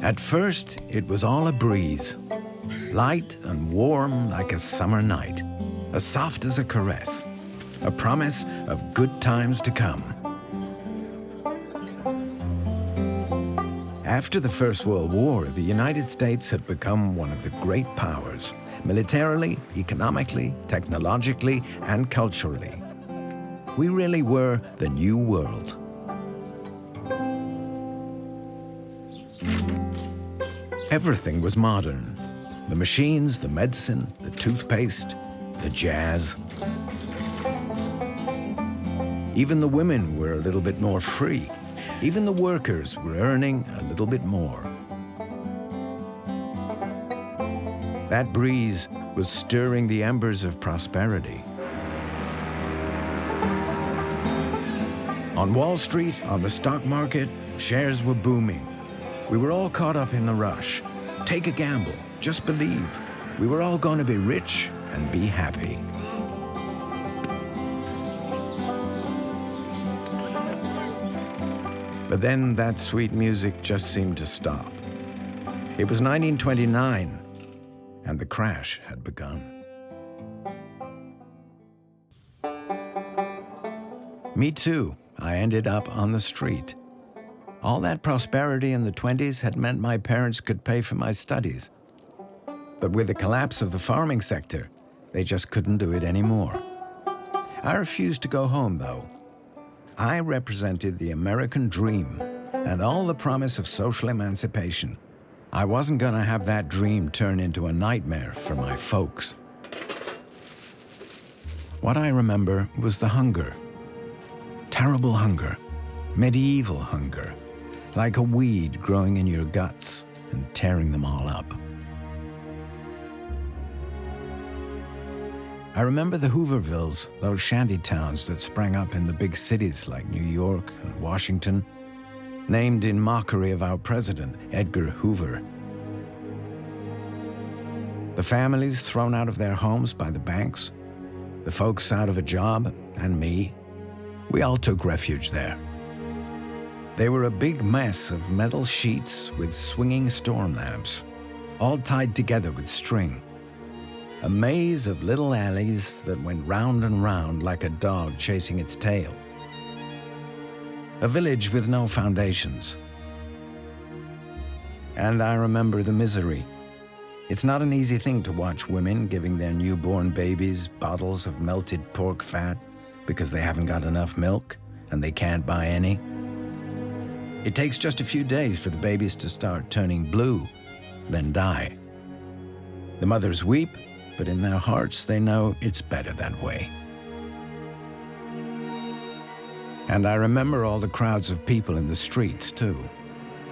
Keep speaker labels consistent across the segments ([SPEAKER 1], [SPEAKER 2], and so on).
[SPEAKER 1] At first, it was all a breeze, light and warm like a summer night, as soft as a caress, a promise of good times to come. After the First World War, the United States had become one of the great powers, militarily, economically, technologically, and culturally. We really were the new world. Everything was modern. The machines, the medicine, the toothpaste, the jazz. Even the women were a little bit more free. Even the workers were earning a little bit more. That breeze was stirring the embers of prosperity. On Wall Street, on the stock market, shares were booming. We were all caught up in the rush. Take a gamble, just believe. We were all going to be rich and be happy. But then that sweet music just seemed to stop. It was 1929, and the crash had begun. Me too. I ended up on the street. All that prosperity in the 20s had meant my parents could pay for my studies. But with the collapse of the farming sector, they just couldn't do it anymore. I refused to go home, though. I represented the American dream and all the promise of social emancipation. I wasn't going to have that dream turn into a nightmare for my folks. What I remember was the hunger. Terrible hunger. Medieval hunger. Like a weed growing in your guts and tearing them all up. I remember the Hoovervilles, those shanty towns that sprang up in the big cities like New York and Washington, named in mockery of our president, Edgar Hoover. The families thrown out of their homes by the banks, the folks out of a job, and me, we all took refuge there. They were a big mess of metal sheets with swinging storm lamps, all tied together with string. A maze of little alleys that went round and round like a dog chasing its tail. A village with no foundations. And I remember the misery. It's not an easy thing to watch women giving their newborn babies bottles of melted pork fat because they haven't got enough milk and they can't buy any. It takes just a few days for the babies to start turning blue, then die. The mothers weep, but in their hearts they know it's better that way. And I remember all the crowds of people in the streets, too.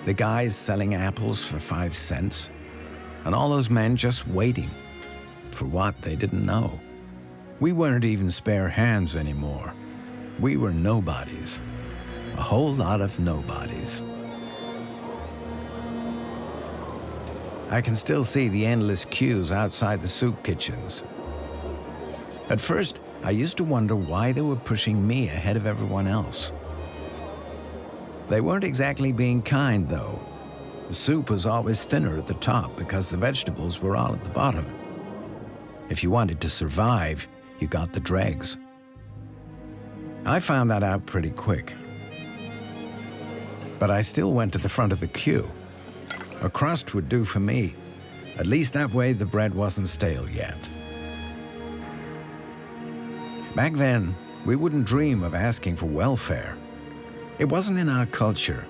[SPEAKER 1] The guys selling apples for 5 cents, and all those men just waiting. For what, they didn't know. We weren't even spare hands anymore. We were nobodies. A whole lot of nobodies. I can still see the endless queues outside the soup kitchens. At first, I used to wonder why they were pushing me ahead of everyone else. They weren't exactly being kind, though. The soup was always thinner at the top because the vegetables were all at the bottom. If you wanted to survive, you got the dregs. I found that out pretty quick. But I still went to the front of the queue. A crust would do for me. At least that way the bread wasn't stale yet. Back then, we wouldn't dream of asking for welfare. It wasn't in our culture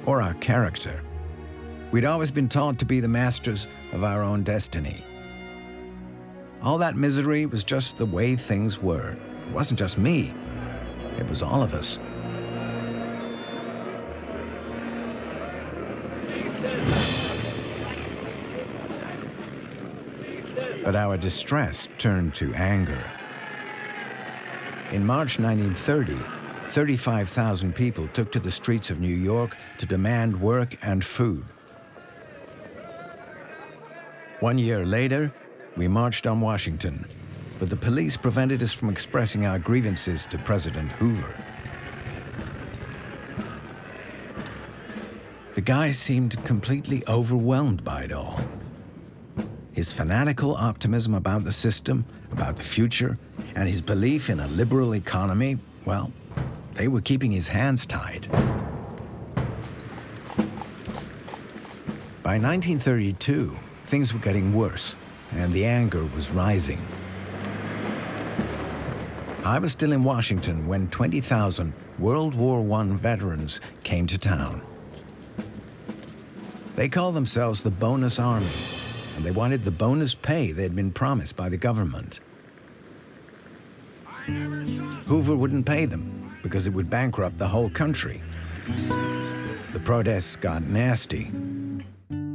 [SPEAKER 1] or our character. We'd always been taught to be the masters of our own destiny. All that misery was just the way things were. It wasn't just me. It was all of us. But our distress turned to anger. In March 1930, 35,000 people took to the streets of New York to demand work and food. 1 year later, we marched on Washington, but the police prevented us from expressing our grievances to President Hoover. The guy seemed completely overwhelmed by it all. His fanatical optimism about the system, about the future, and his belief in a liberal economy, well, they were keeping his hands tied. By 1932, things were getting worse, and the anger was rising. I was still in Washington when 20,000 World War I veterans came to town. They called themselves the Bonus Army, and they wanted the bonus pay they'd been promised by the government. Hoover wouldn't pay them because it would bankrupt the whole country. The protests got nasty.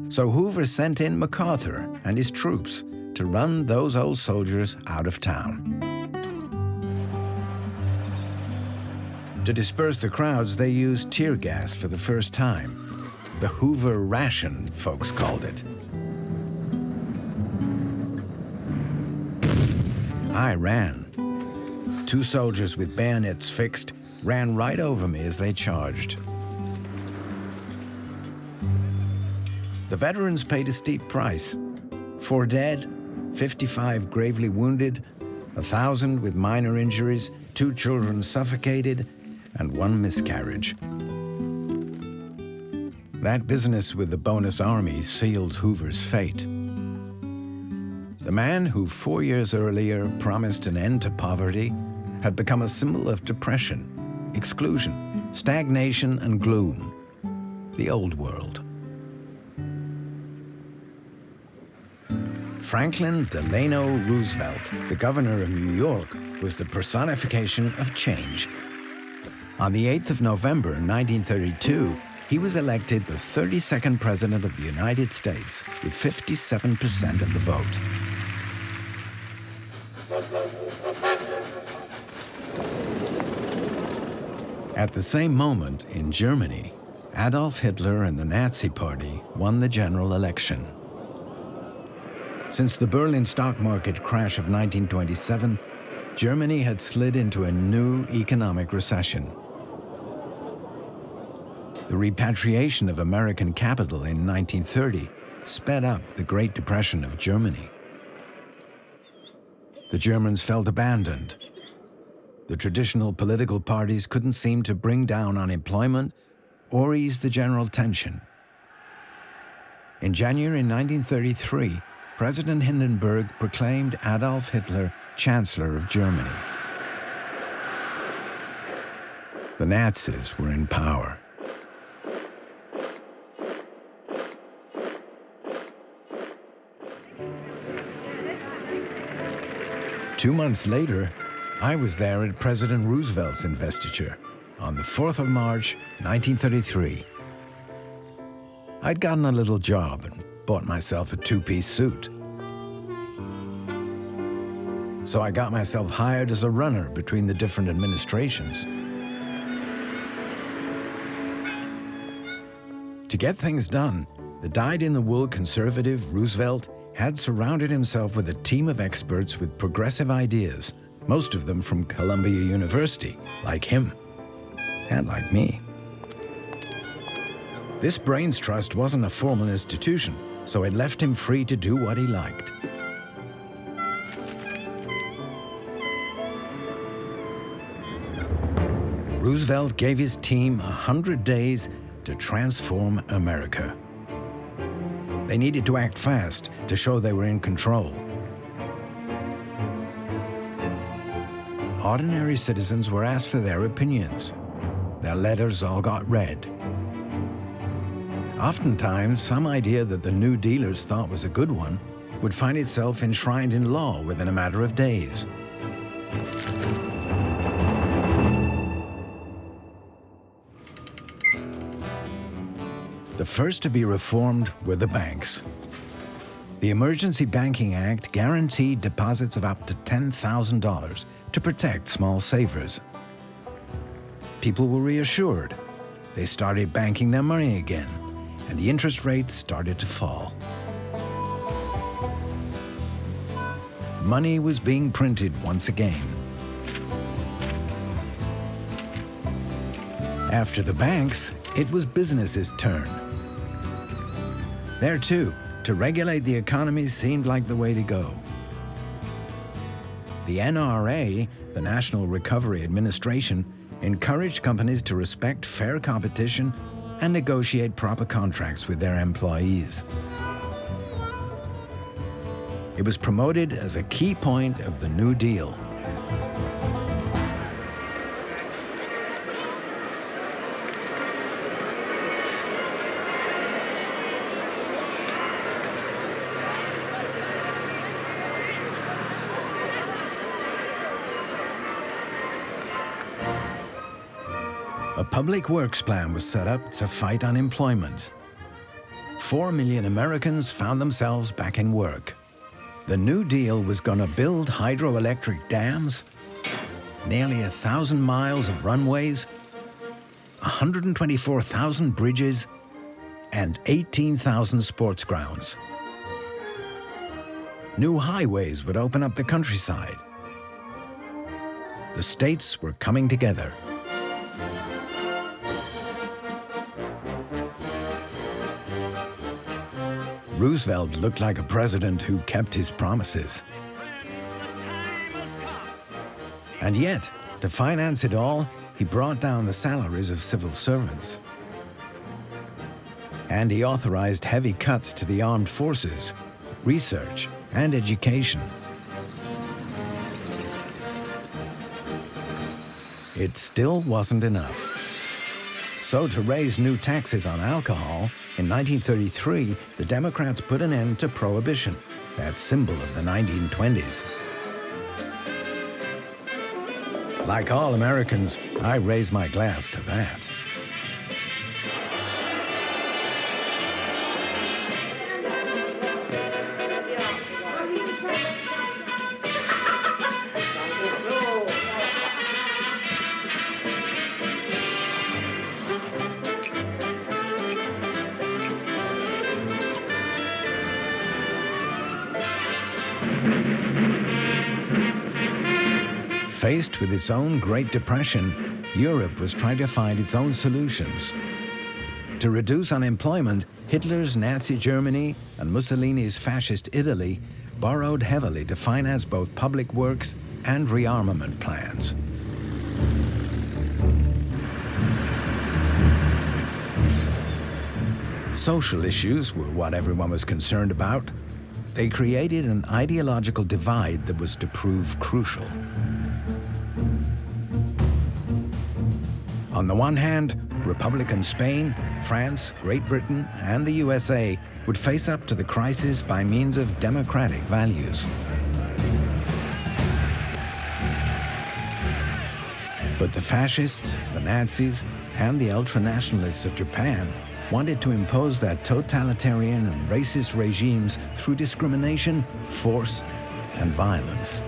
[SPEAKER 1] So Hoover sent in MacArthur and his troops to run those old soldiers out of town. To disperse the crowds, they used tear gas for the first time. The Hoover ration, folks called it. I ran. 2 soldiers with bayonets fixed ran right over me as they charged. The veterans paid a steep price. 4 dead, 55 gravely wounded, 1,000 with minor injuries, 2 children suffocated, and 1 miscarriage. That business with the Bonus Army sealed Hoover's fate. The man who 4 years earlier promised an end to poverty had become a symbol of depression, exclusion, stagnation, and gloom. The old world. Franklin Delano Roosevelt, the governor of New York, was the personification of change. On the 8th of November 1932, he was elected the 32nd President of the United States with 57% of the vote. At the same moment, in Germany, Adolf Hitler and the Nazi Party won the general election. Since the Berlin stock market crash of 1927, Germany had slid into a new economic recession. The repatriation of American capital in 1930 sped up the Great Depression of Germany. The Germans felt abandoned. The traditional political parties couldn't seem to bring down unemployment or ease the general tension. In January 1933, President Hindenburg proclaimed Adolf Hitler Chancellor of Germany. The Nazis were in power. Two months later, I was there at President Roosevelt's investiture on the 4th of March, 1933. I'd gotten a little job and bought myself a 2-piece suit. So I got myself hired as a runner between the different administrations. To get things done, the dyed-in-the-wool conservative Roosevelt had surrounded himself with a team of experts with progressive ideas, most of them from Columbia University, like him, and like me. This brains trust wasn't a formal institution, so it left him free to do what he liked. Roosevelt gave his team 100 days to transform America. They needed to act fast to show they were in control. Ordinary citizens were asked for their opinions. Their letters all got read. Oftentimes, some idea that the New Dealers thought was a good one would find itself enshrined in law within a matter of days. The first to be reformed were the banks. The Emergency Banking Act guaranteed deposits of up to $10,000 to protect small savers. People were reassured. They started banking their money again, and the interest rates started to fall. Money was being printed once again. After the banks, it was businesses' turn. There too, to regulate the economy seemed like the way to go. The NRA, the National Recovery Administration, encouraged companies to respect fair competition and negotiate proper contracts with their employees. It was promoted as a key point of the New Deal. A public works plan was set up to fight unemployment. 4 million Americans found themselves back in work. The New Deal was going to build hydroelectric dams, nearly 1,000 miles of runways, 124,000 bridges, and 18,000 sports grounds. New highways would open up the countryside. The states were coming together. Roosevelt looked like a president who kept his promises. And yet, to finance it all, he brought down the salaries of civil servants. And he authorized heavy cuts to the armed forces, research, and education. It still wasn't enough. So to raise new taxes on alcohol, in 1933, the Democrats put an end to prohibition, that symbol of the 1920s. Like all Americans, I raise my glass to that. Faced with its own Great Depression, Europe was trying to find its own solutions. To reduce unemployment, Hitler's Nazi Germany and Mussolini's fascist Italy borrowed heavily to finance both public works and rearmament plans. Social issues were what everyone was concerned about. They created an ideological divide that was to prove crucial. On the one hand, Republican Spain, France, Great Britain, and the USA would face up to the crisis by means of democratic values. But the fascists, the Nazis, and the ultranationalists of Japan wanted to impose their totalitarian and racist regimes through discrimination, force, and violence.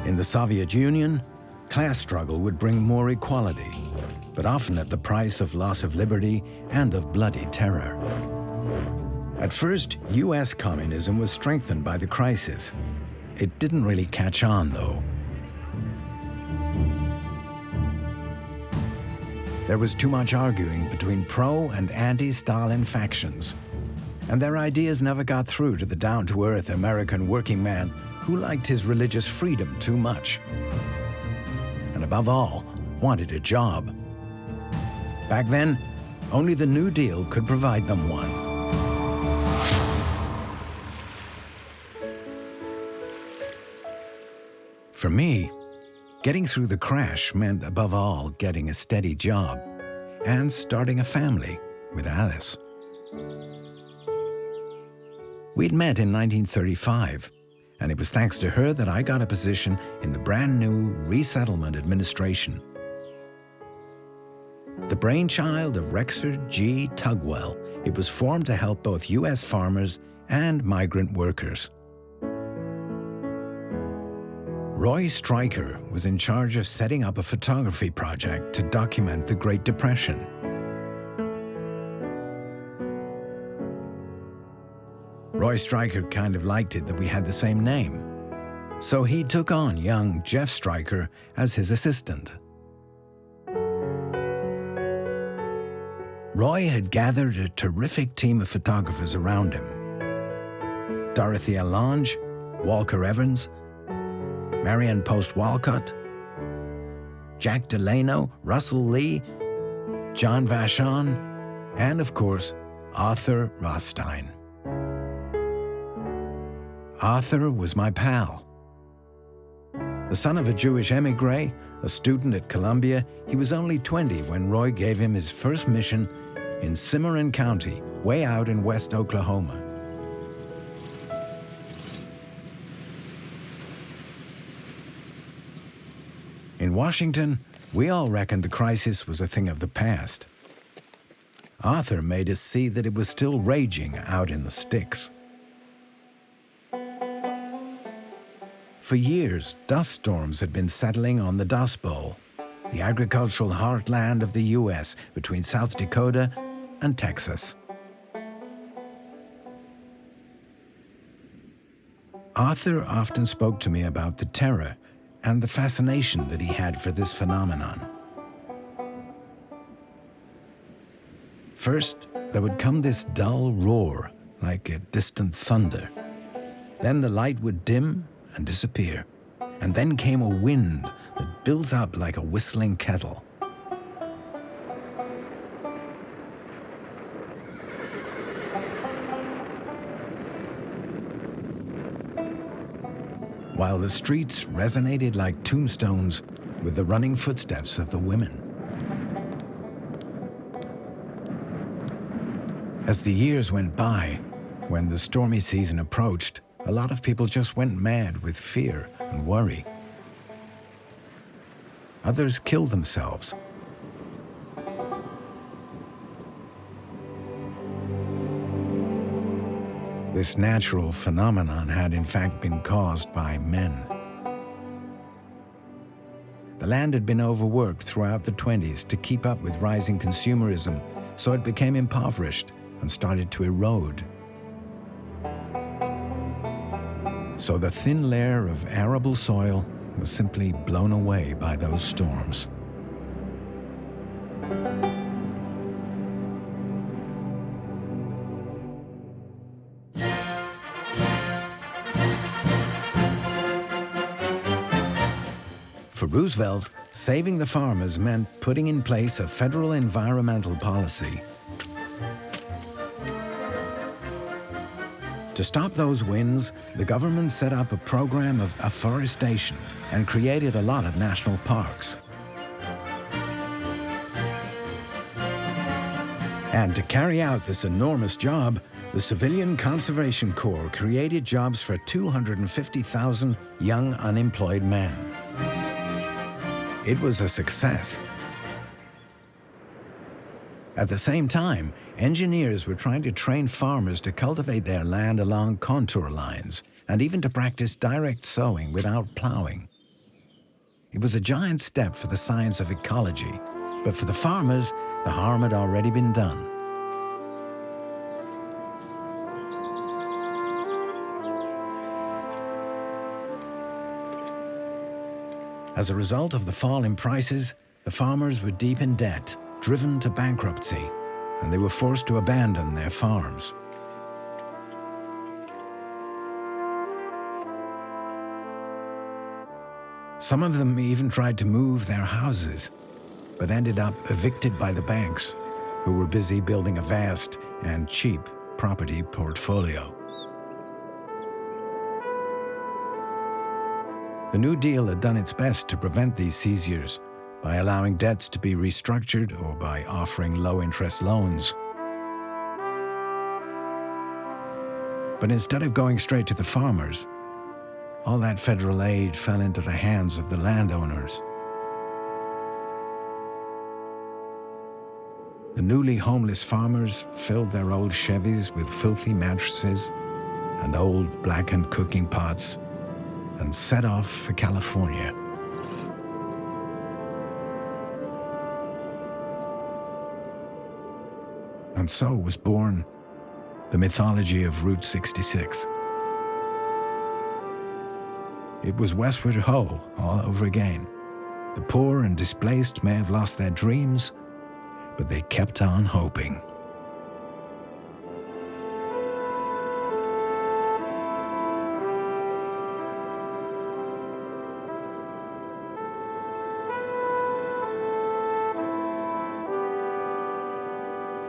[SPEAKER 1] In the Soviet Union, class struggle would bring more equality, but often at the price of loss of liberty and of bloody terror. At first, US communism was strengthened by the crisis. It didn't really catch on, though. There was too much arguing between pro- and anti-Stalin factions, and their ideas never got through to the down-to-earth American working man who liked his religious freedom too much, and above all, wanted a job. Back then, only the New Deal could provide them one. For me, getting through the crash meant above all getting a steady job and starting a family with Alice. We'd met in 1935, and it was thanks to her that I got a position in the brand new Resettlement Administration. The brainchild of Rexford G. Tugwell, it was formed to help both U.S. farmers and migrant workers. Roy Stryker was in charge of setting up a photography project to document the Great Depression. Roy Stryker kind of liked it that we had the same name. So he took on young Jeff Stryker as his assistant. Roy had gathered a terrific team of photographers around him. Dorothea Lange, Walker Evans, Marianne Post Walcott, Jack Delano, Russell Lee, John Vachon, and of course, Arthur Rothstein. Arthur was my pal. The son of a Jewish emigre, a student at Columbia, he was only 20 when Roy gave him his first mission in Cimarron County, way out in West Oklahoma. In Washington, we all reckoned the crisis was a thing of the past. Arthur made us see that it was still raging out in the sticks. For years, dust storms had been settling on the Dust Bowl, the agricultural heartland of the U.S. between South Dakota and Texas. Arthur often spoke to me about the terror and the fascination that he had for this phenomenon. First, there would come this dull roar, like a distant thunder. Then the light would dim and disappear, and then came a wind that builds up like a whistling kettle. While the streets resonated like tombstones with the running footsteps of the women. As the years went by, when the stormy season approached, a lot of people just went mad with fear and worry. Others killed themselves. This natural phenomenon had in fact been caused by men. The land had been overworked throughout the 20s to keep up with rising consumerism, so it became impoverished and started to erode. So the thin layer of arable soil was simply blown away by those storms. For Roosevelt, saving the farmers meant putting in place a federal environmental policy. To stop those winds, the government set up a program of afforestation and created a lot of national parks. And to carry out this enormous job, the Civilian Conservation Corps created jobs for 250,000 young unemployed men. It was a success. At the same time, engineers were trying to train farmers to cultivate their land along contour lines and even to practice direct sowing without plowing. It was a giant step for the science of ecology, but for the farmers, the harm had already been done. As a result of the fall in prices, the farmers were deep in debt, driven to bankruptcy, and they were forced to abandon their farms. Some of them even tried to move their houses, but ended up evicted by the banks, who were busy building a vast and cheap property portfolio. The New Deal had done its best to prevent these seizures by allowing debts to be restructured or by offering low-interest loans. But instead of going straight to the farmers, all that federal aid fell into the hands of the landowners. The newly homeless farmers filled their old Chevys with filthy mattresses and old blackened cooking pots and set off for California. And so was born the mythology of Route 66. it was westward ho all over again. The poor and displaced may have lost their dreams, but they kept on hoping.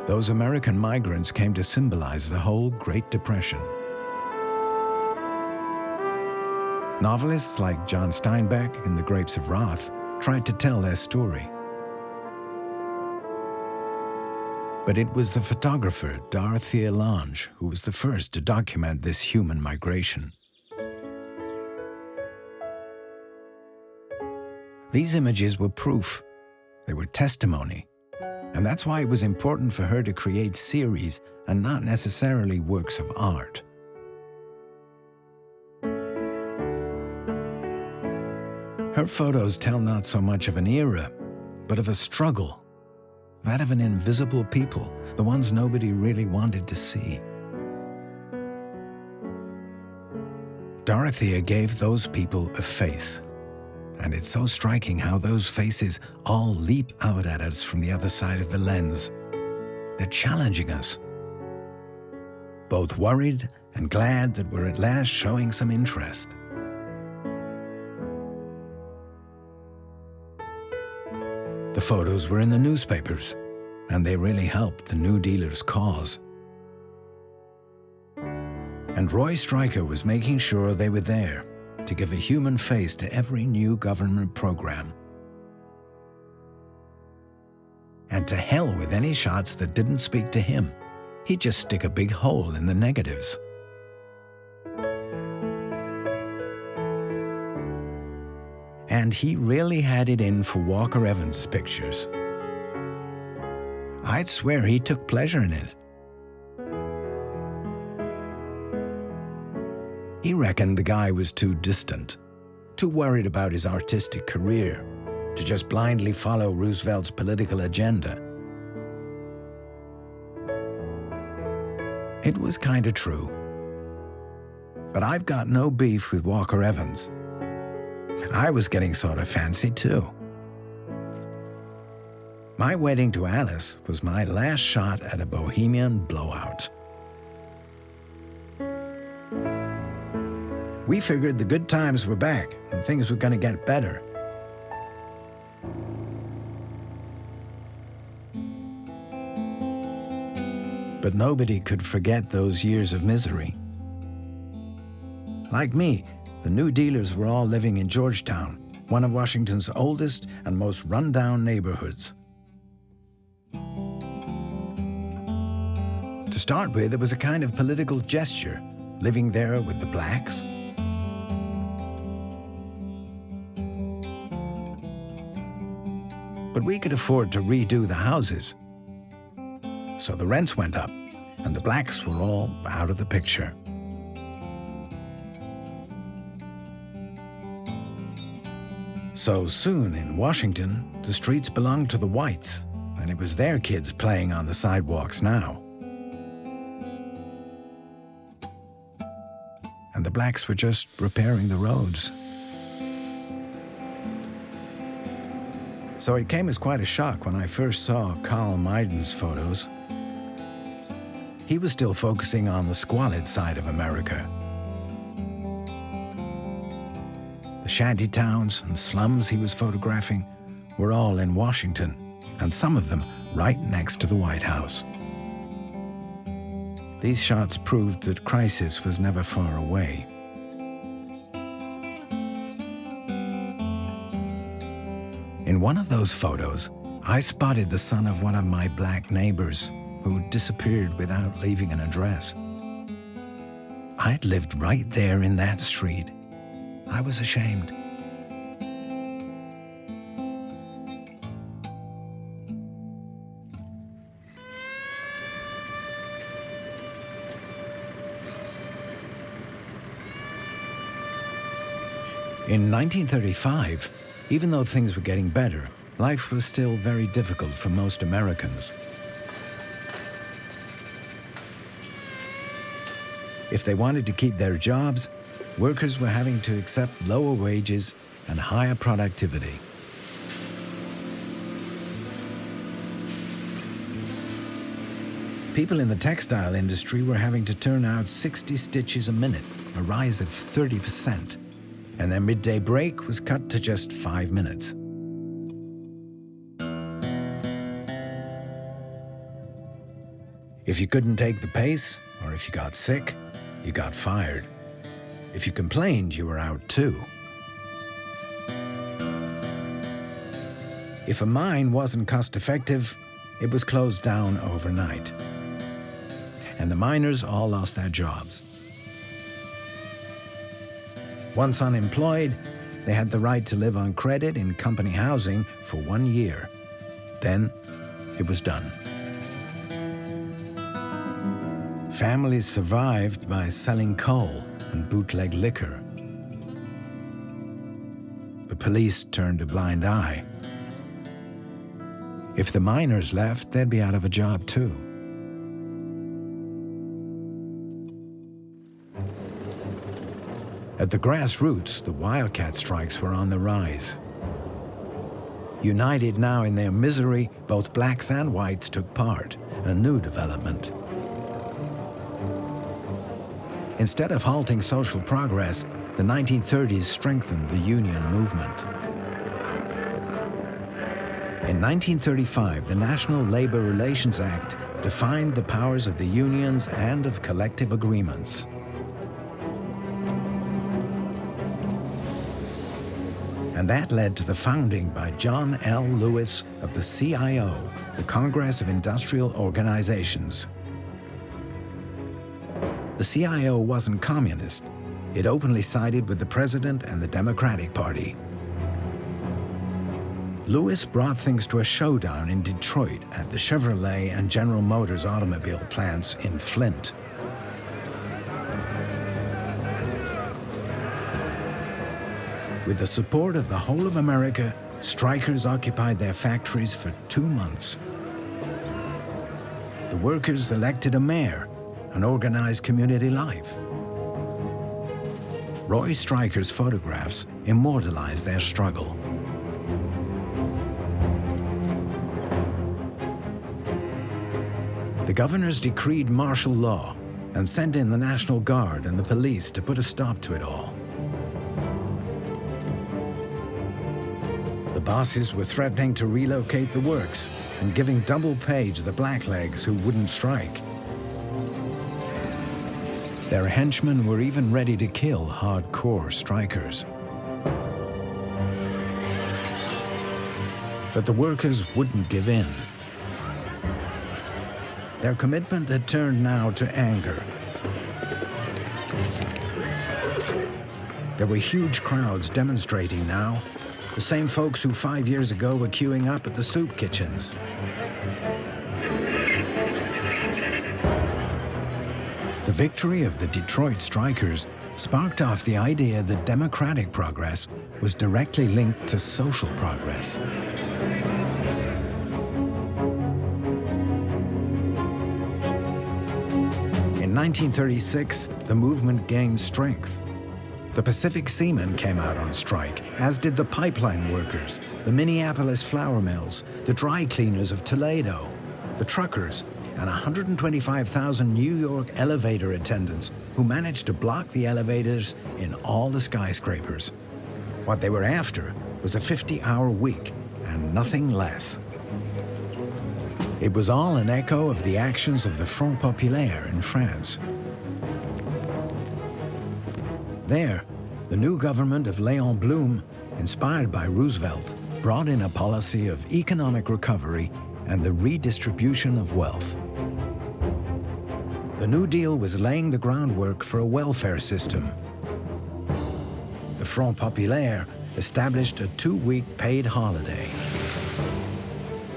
[SPEAKER 1] Those American migrants came to symbolize the whole Great Depression. Novelists like John Steinbeck in The Grapes of Wrath tried to tell their story. But it was the photographer Dorothea Lange who was the first to document this human migration. These images were proof. They were testimony. And that's why it was important for her to create series and not necessarily works of art. Her photos tell not so much of an era, but of a struggle. That of an invisible people, the ones nobody really wanted to see. Dorothea gave those people a face. And it's so striking how those faces all leap out at us from the other side of the lens. They're challenging us. Both worried and glad that we're at last showing some interest. The photos were in the newspapers, and they really helped the New Dealers' cause. And Roy Stryker was making sure they were there to give a human face to every new government program. And to hell with any shots that didn't speak to him. He'd just stick a big hole in the negatives. And he really had it in for Walker Evans' pictures. I'd swear he took pleasure in it. He reckoned the guy was too distant, too worried about his artistic career, to just blindly follow Roosevelt's political agenda. It was kinda true. But I've got no beef with Walker Evans. I was getting sort of fancy too. My wedding to Alice was my last shot at a bohemian blowout. We figured the good times were back and things were gonna get better. But nobody could forget those years of misery. Like me, the New Dealers were all living in Georgetown, one of Washington's oldest and most run-down neighborhoods. To start with, it was a kind of political gesture, living there with the blacks. But we could afford to redo the houses. So the rents went up, and the blacks were all out of the picture. So soon in Washington, the streets belonged to the whites, and it was their kids playing on the sidewalks now. And the blacks were just repairing the roads. So it came as quite a shock when I first saw Carl Maiden's photos. He was still focusing on the squalid side of America. The shanty towns and slums he was photographing were all in Washington, and some of them right next to the White House. These shots proved that crisis was never far away. In one of those photos, I spotted the son of one of my black neighbors who disappeared without leaving an address. I'd lived right there in that street. I was ashamed. In 1935, even though things were getting better, life was still very difficult for most Americans. If they wanted to keep their jobs, workers were having to accept lower wages and higher productivity. People in the textile industry were having to turn out 60 stitches a minute, a rise of 30%, and their midday break was cut to just 5 minutes. If you couldn't take the pace, or if you got sick, you got fired. If you complained, you were out too. If a mine wasn't cost-effective, it was closed down overnight. And the miners all lost their jobs. Once unemployed, they had the right to live on credit in company housing for 1 year. Then, it was done. Families survived by selling coal and bootleg liquor. The police turned a blind eye. If the miners left, they'd be out of a job too. At the grassroots, the wildcat strikes were on the rise. United now in their misery, both blacks and whites took part, a new development. Instead of halting social progress, the 1930s strengthened the union movement. In 1935, the National Labor Relations Act defined the powers of the unions and of collective agreements. And that led to the founding by John L. Lewis of the CIO, the Congress of Industrial Organizations. The CIO wasn't communist. It openly sided with the president and the Democratic Party. Lewis brought things to a showdown in Detroit at the Chevrolet and General Motors automobile plants in Flint. With the support of the whole of America, strikers occupied their factories for 2 months. The workers elected a mayor and organized community life. Roy Stryker's photographs immortalized their struggle. The governors decreed martial law and sent in the National Guard and the police to put a stop to it all. The bosses were threatening to relocate the works and giving double pay to the blacklegs who wouldn't strike. Their henchmen were even ready to kill hardcore strikers. But the workers wouldn't give in. Their commitment had turned now to anger. There were huge crowds demonstrating now, the same folks who 5 years ago were queuing up at the soup kitchens. The victory of the Detroit strikers sparked off the idea that democratic progress was directly linked to social progress. In 1936, the movement gained strength. The Pacific Seamen came out on strike, as did the pipeline workers, the Minneapolis flour mills, the dry cleaners of Toledo, the truckers, and 125,000 New York elevator attendants who managed to block the elevators in all the skyscrapers. What they were after was a 50-hour week and nothing less. It was all an echo of the actions of the Front Populaire in France. There, the new government of Léon Blum, inspired by Roosevelt, brought in a policy of economic recovery and the redistribution of wealth. The New Deal was laying the groundwork for a welfare system. The Front Populaire established a 2-week paid holiday.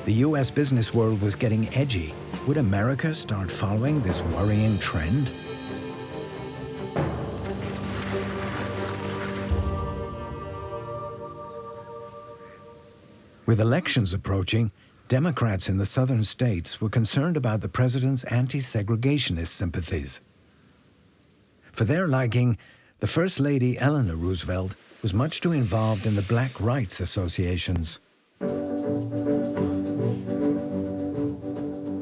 [SPEAKER 1] The US business world was getting edgy. Would America start following this worrying trend? With elections approaching, Democrats in the southern states were concerned about the president's anti-segregationist sympathies. For their liking, the First Lady Eleanor Roosevelt was much too involved in the black rights associations.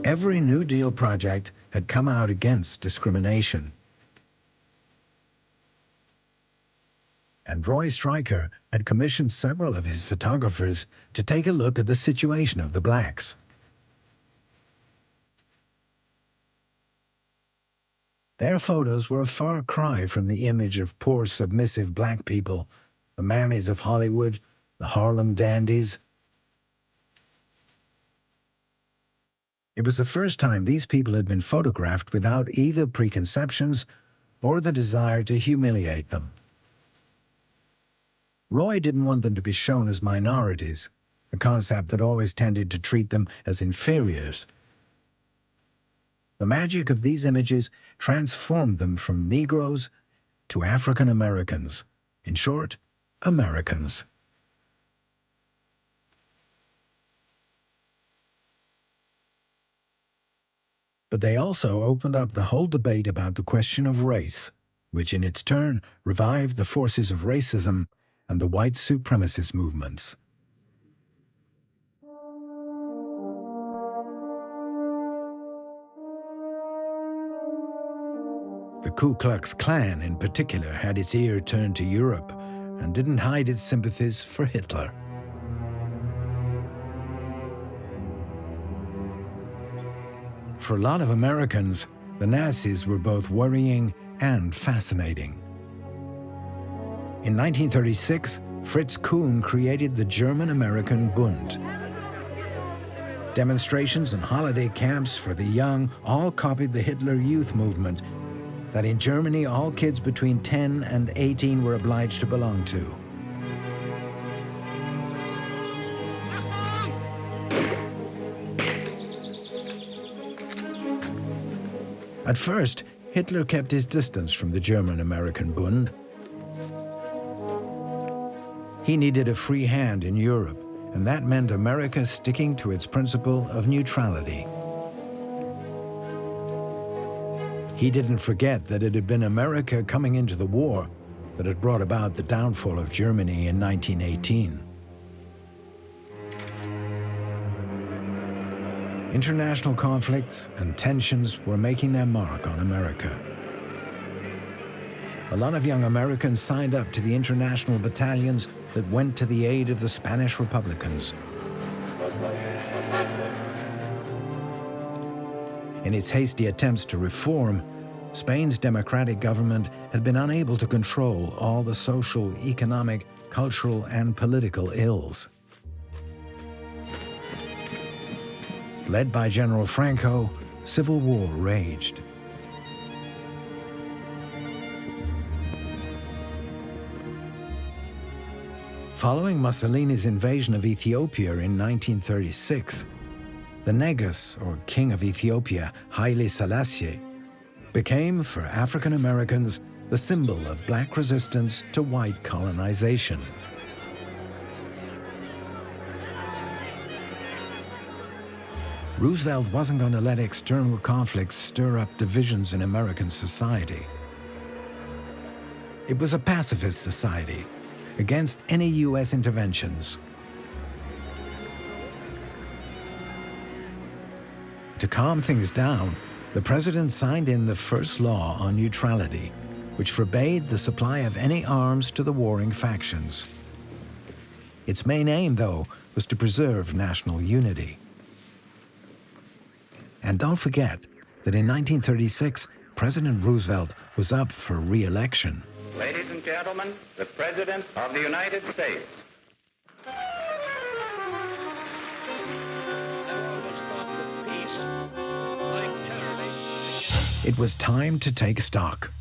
[SPEAKER 1] Every New Deal project had come out against discrimination. And Roy Stryker had commissioned several of his photographers to take a look at the situation of the blacks. Their photos were a far cry from the image of poor submissive black people, the mammies of Hollywood, the Harlem dandies. It was the first time these people had been photographed without either preconceptions or the desire to humiliate them. Roy didn't want them to be shown as minorities, a concept that always tended to treat them as inferiors. The magic of these images transformed them from Negroes to African Americans. In short, Americans. But they also opened up the whole debate about the question of race, which in its turn revived the forces of racism and the white supremacist movements. The Ku Klux Klan, in particular, had its ear turned to Europe and didn't hide its sympathies for Hitler. For a lot of Americans, the Nazis were both worrying and fascinating. In 1936, Fritz Kuhn created the German-American Bund. Demonstrations and holiday camps for the young all copied the Hitler Youth movement that in Germany all kids between 10 and 18 were obliged to belong to. At first, Hitler kept his distance from the German-American Bund. He needed a free hand in Europe, and that meant America sticking to its principle of neutrality. He didn't forget that it had been America coming into the war that had brought about the downfall of Germany in 1918. International conflicts and tensions were making their mark on America. A lot of young Americans signed up to the international battalions that went to the aid of the Spanish Republicans. In its hasty attempts to reform, Spain's democratic government had been unable to control all the social, economic, cultural, and political ills. Led by General Franco, civil war raged. Following Mussolini's invasion of Ethiopia in 1936, the Negus, or King of Ethiopia, Haile Selassie, became, for African Americans, the symbol of black resistance to white colonization. Roosevelt wasn't going to let external conflicts stir up divisions in American society. It was a pacifist society, against any U.S. interventions. To calm things down, the president signed in the first law on neutrality, which forbade the supply of any arms to the warring factions. Its main aim, though, was to preserve national unity. And don't forget that in 1936, President Roosevelt was up for re-election.
[SPEAKER 2] Ladies and gentlemen, the President of the United States.
[SPEAKER 1] It was time to take stock.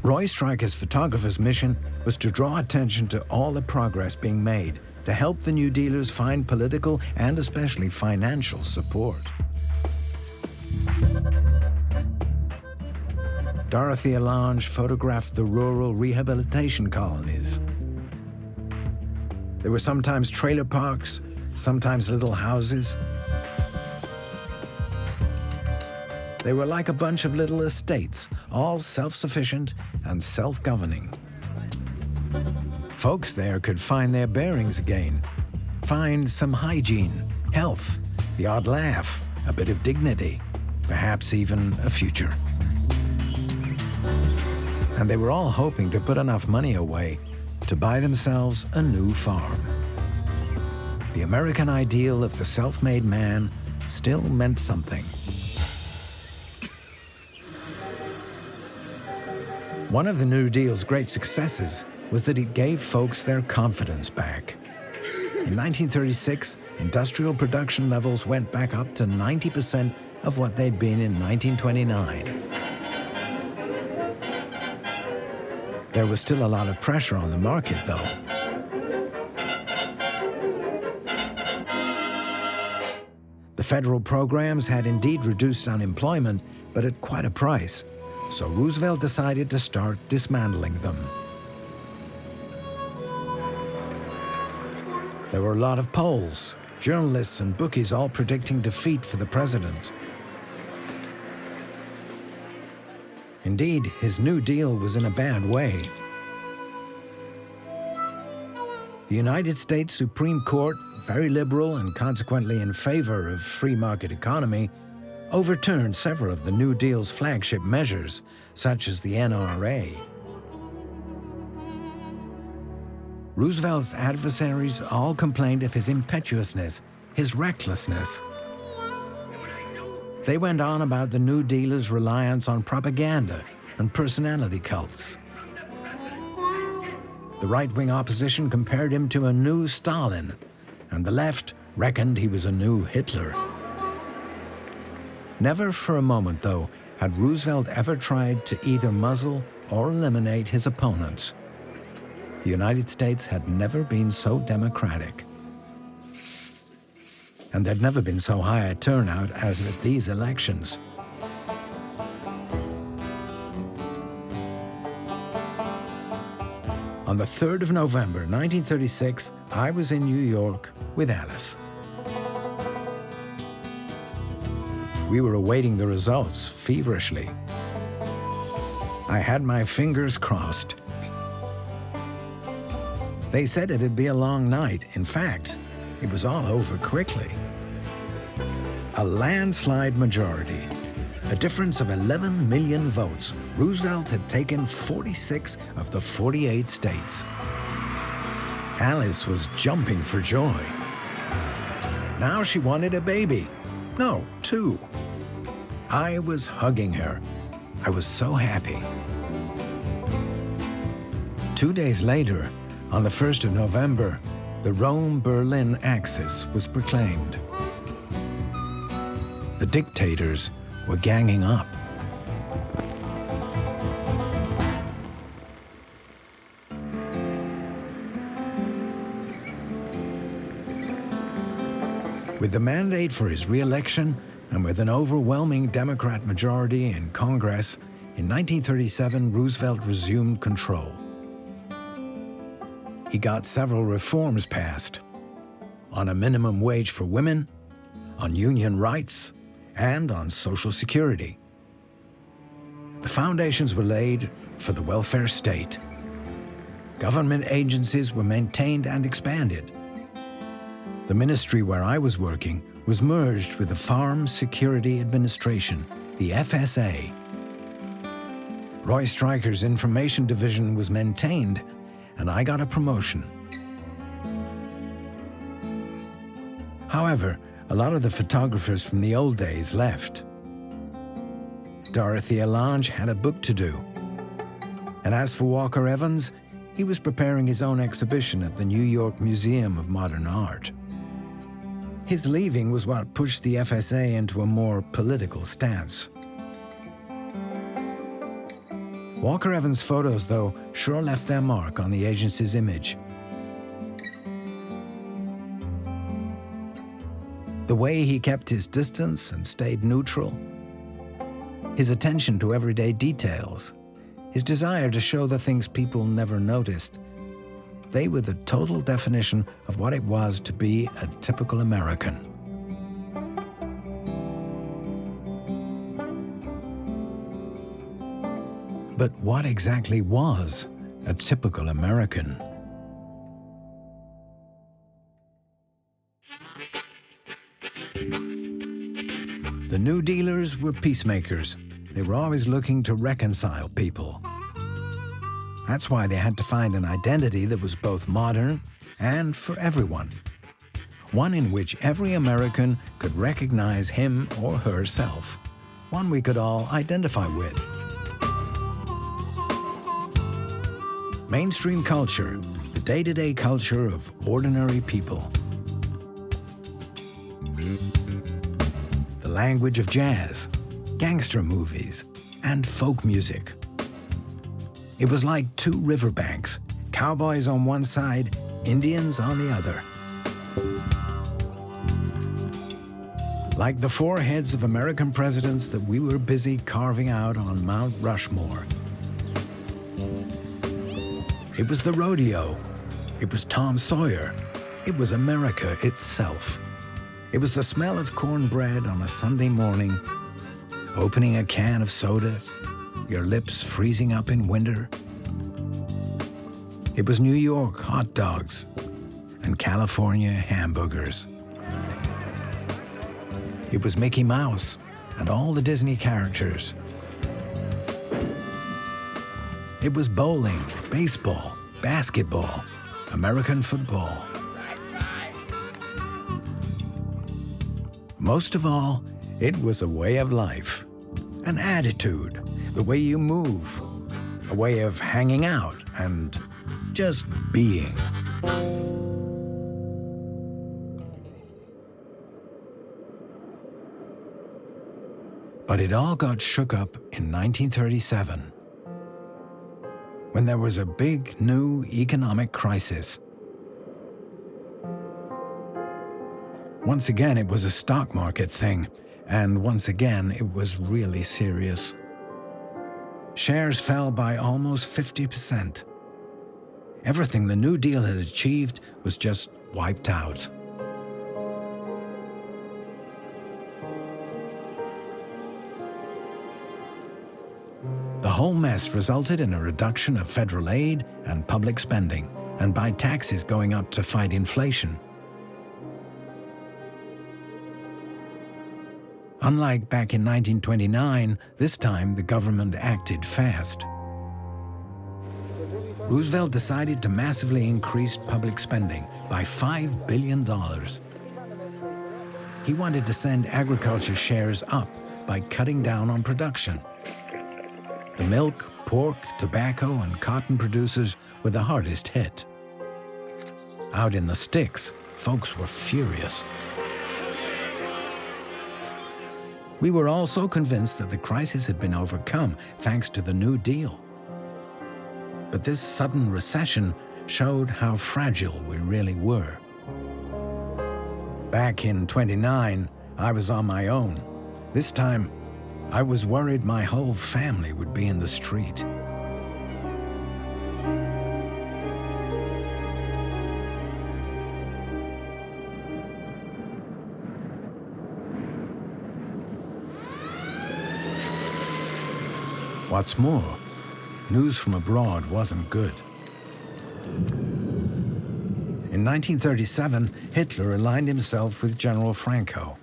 [SPEAKER 1] Roy Stryker's photographer's mission was to draw attention to all the progress being made to help the New Dealers find political and especially financial support. Dorothea Lange photographed the rural rehabilitation colonies. There were sometimes trailer parks, sometimes little houses. They were like a bunch of little estates, all self-sufficient and self-governing. Folks there could find their bearings again, find some hygiene, health, the odd laugh, a bit of dignity, perhaps even a future. And they were all hoping to put enough money away to buy themselves a new farm. The American ideal of the self-made man still meant something. One of the New Deal's great successes was that it gave folks their confidence back. In 1936, industrial production levels went back up to 90% of what they'd been in 1929. There was still a lot of pressure on the market, though. The federal programs had indeed reduced unemployment, but at quite a price, so Roosevelt decided to start dismantling them. There were a lot of polls, journalists and bookies all predicting defeat for the president. Indeed, his New Deal was in a bad way. The United States Supreme Court, very liberal and consequently in favor of free market economy, overturned several of the New Deal's flagship measures, such as the NRA. Roosevelt's adversaries all complained of his impetuousness, his recklessness. They went on about the New Dealers' reliance on propaganda and personality cults. The right-wing opposition compared him to a new Stalin, and the left reckoned he was a new Hitler. Never for a moment, though, had Roosevelt ever tried to either muzzle or eliminate his opponents. The United States had never been so democratic. And there'd never been so high a turnout as at these elections. On the 3rd of November, 1936, I was in New York with Alice. We were awaiting the results feverishly. I had my fingers crossed. They said it'd be a long night. In fact, it was all over quickly. A landslide majority, a difference of 11 million votes. Roosevelt had taken 46 of the 48 states. Alice was jumping for joy. Now she wanted a baby. No, 2. I was hugging her. I was so happy. 2 days later, on the 1st of November, the Rome-Berlin axis was proclaimed. The dictators were ganging up. With the mandate for his re-election, and with an overwhelming Democrat majority in Congress, in 1937, Roosevelt resumed control. He got several reforms passed on a minimum wage for women, on union rights, and on Social Security. The foundations were laid for the welfare state. Government agencies were maintained and expanded. The ministry where I was working was merged with the Farm Security Administration, the FSA. Roy Stryker's information division was maintained, and I got a promotion. However, a lot of the photographers from the old days left. Dorothea Lange had a book to do. And as for Walker Evans, he was preparing his own exhibition at the New York Museum of Modern Art. His leaving was what pushed the FSA into a more political stance. Walker Evans' photos, though, sure left their mark on the agency's image. The way he kept his distance and stayed neutral, his attention to everyday details, his desire to show the things people never noticed, they were the total definition of what it was to be a typical American. But what exactly was a typical American? The New Dealers were peacemakers. They were always looking to reconcile people. That's why they had to find an identity that was both modern and for everyone. One in which every American could recognize him or herself. One we could all identify with. Mainstream culture, the day-to-day culture of ordinary people. The language of jazz, gangster movies, and folk music. It was like two riverbanks, cowboys on one side, Indians on the other. Like the four heads of American presidents that we were busy carving out on Mount Rushmore. It was the rodeo. It was Tom Sawyer. It was America itself. It was the smell of cornbread on a Sunday morning, opening a can of soda, your lips freezing up in winter. It was New York hot dogs and California hamburgers. It was Mickey Mouse and all the Disney characters. It was bowling, baseball, basketball, American football. Most of all, it was a way of life, an attitude, the way you move, a way of hanging out and just being. But it all got shook up in 1937, when there was a big new economic crisis. Once again, it was a stock market thing, and once again, it was really serious. Shares fell by almost 50%. Everything the New Deal had achieved was just wiped out. The whole mess resulted in a reduction of federal aid and public spending, and by taxes going up to fight inflation. Unlike back in 1929, this time the government acted fast. Roosevelt decided to massively increase public spending by $5 billion. He wanted to send agriculture shares up by cutting down on production. The milk, pork, tobacco, and cotton producers were the hardest hit. Out in the sticks, folks were furious. We were also convinced that the crisis had been overcome thanks to the New Deal. But this sudden recession showed how fragile we really were. Back in '29, I was on my own. This time, I was worried my whole family would be in the street. What's more, news from abroad wasn't good. In 1937, Hitler aligned himself with General Franco.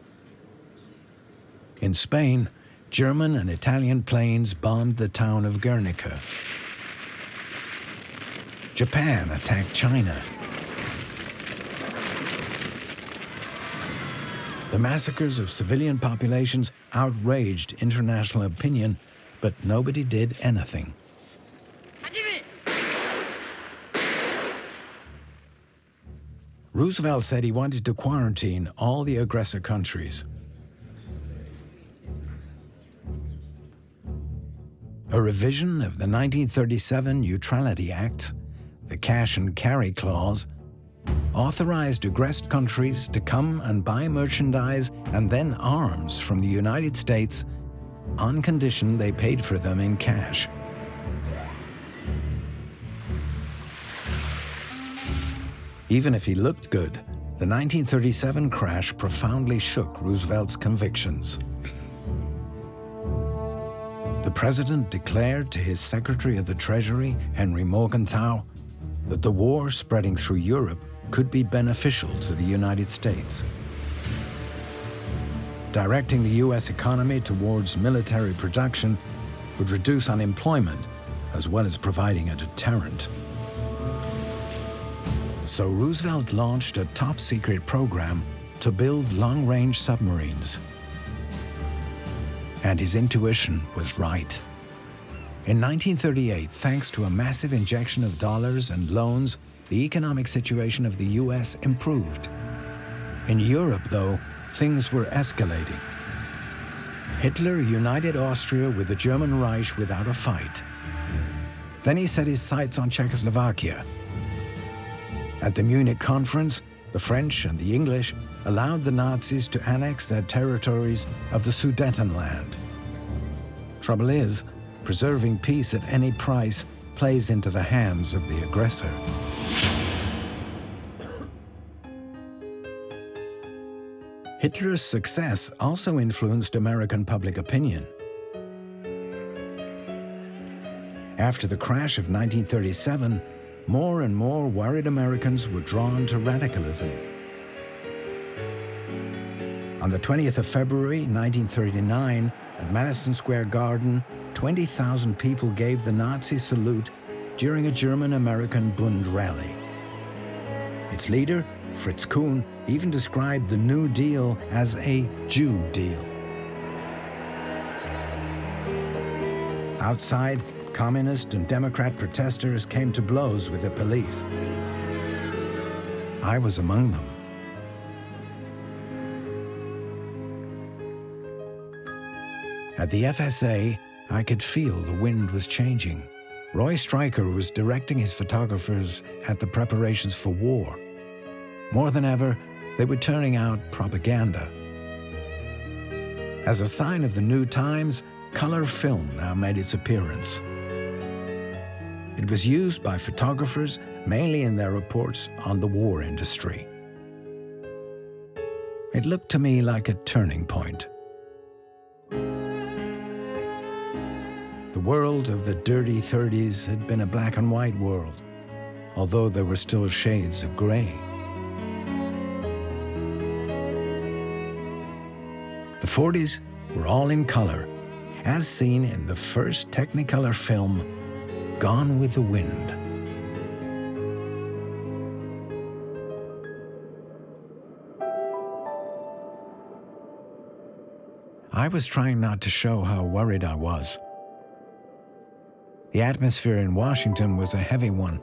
[SPEAKER 1] In Spain, German and Italian planes bombed the town of Guernica. Japan attacked China. The massacres of civilian populations outraged international opinion, but nobody did anything. Roosevelt said he wanted to quarantine all the aggressor countries. A revision of the 1937 Neutrality Act, the Cash and Carry Clause, authorized aggressed countries to come and buy merchandise and then arms from the United States on condition they paid for them in cash. Even if he looked good, the 1937 crash profoundly shook Roosevelt's convictions. the president declared to his Secretary of the Treasury, Henry Morgenthau, that the war spreading through Europe could be beneficial to the United States. Directing the U.S. economy towards military production would reduce unemployment as well as providing a deterrent. So Roosevelt launched a top-secret program to build long-range submarines. And his intuition was right. In 1938, thanks to a massive injection of dollars and loans, the economic situation of the U.S. improved. In Europe, though, things were escalating. Hitler united Austria with the German Reich without a fight. Then he set his sights on Czechoslovakia. At the Munich conference, the French and the English allowed the Nazis to annex their territories of the Sudetenland. Trouble is, preserving peace at any price plays into the hands of the aggressor. Hitler's success also influenced American public opinion. After the crash of 1937, more and more worried Americans were drawn to radicalism. On the 20th of February, 1939, at Madison Square Garden, 20,000 people gave the Nazi salute during a German-American Bund rally. Its leader, Fritz Kuhn, even described the New Deal as a Jew deal. Outside, communist and Democrat protesters came to blows with the police. I was among them. At the FSA, I could feel the wind was changing. Roy Stryker was directing his photographers at the preparations for war. More than ever, they were turning out propaganda. As a sign of the new times, color film now made its appearance. It was used by photographers mainly in their reports on the war industry. It looked to me like a turning point. The world of the dirty 30s had been a black and white world, although there were still shades of gray. The 40s were all in color, as seen in the first Technicolor film, Gone with the Wind. I was trying not to show how worried I was. The atmosphere in Washington was a heavy one.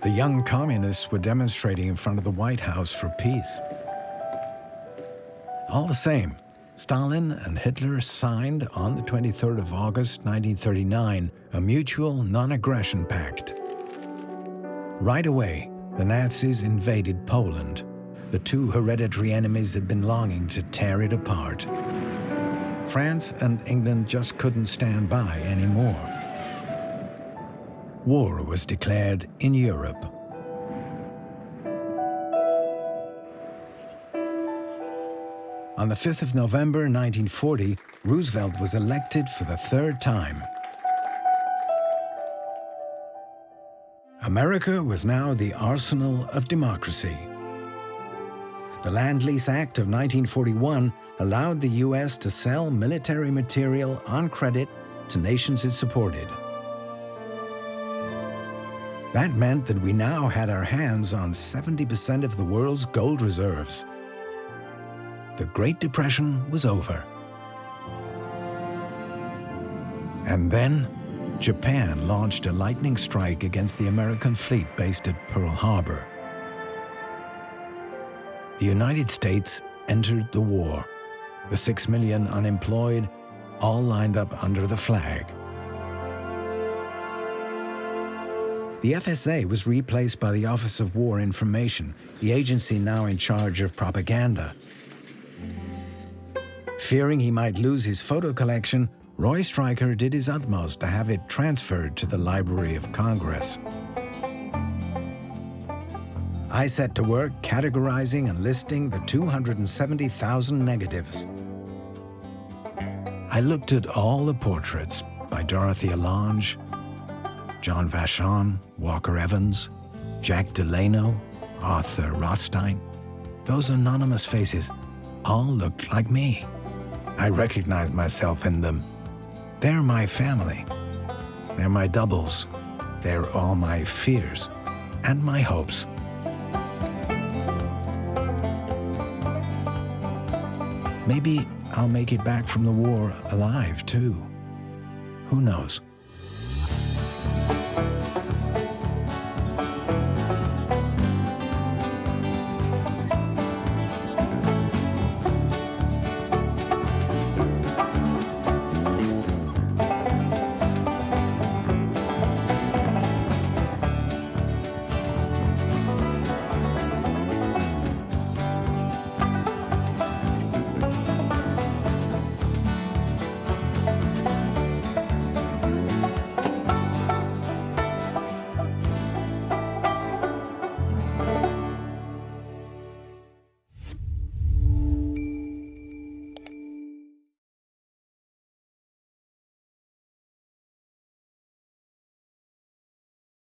[SPEAKER 1] The young communists were demonstrating in front of the White House for peace. All the same, Stalin and Hitler signed on the 23rd of August 1939 a mutual non-aggression pact. Right away, the Nazis invaded Poland. The two hereditary enemies had been longing to tear it apart. France and England just couldn't stand by anymore. War was declared in Europe. On the 5th of November 1940, Roosevelt was elected for the third time. America was now the arsenal of democracy. The Land-Lease Act of 1941 allowed the U.S. to sell military material on credit to nations it supported. That meant that we now had our hands on 70% of the world's gold reserves. The Great Depression was over. And then, Japan launched a lightning strike against the American fleet based at Pearl Harbor. The United States entered the war. The 6 million unemployed, all lined up under the flag. The FSA was replaced by the Office of War Information, the agency now in charge of propaganda. Fearing he might lose his photo collection, Roy Stryker did his utmost to have it transferred to the Library of Congress. I set to work categorizing and listing the 270,000 negatives. I looked at all the portraits by Dorothea Lange, John Vachon, Walker Evans, Jack Delano, Arthur Rothstein. Those anonymous faces all looked like me. I recognized myself in them. They're my family. They're my doubles. They're all my fears and my hopes. Maybe I'll make it back from the war alive, too. Who knows?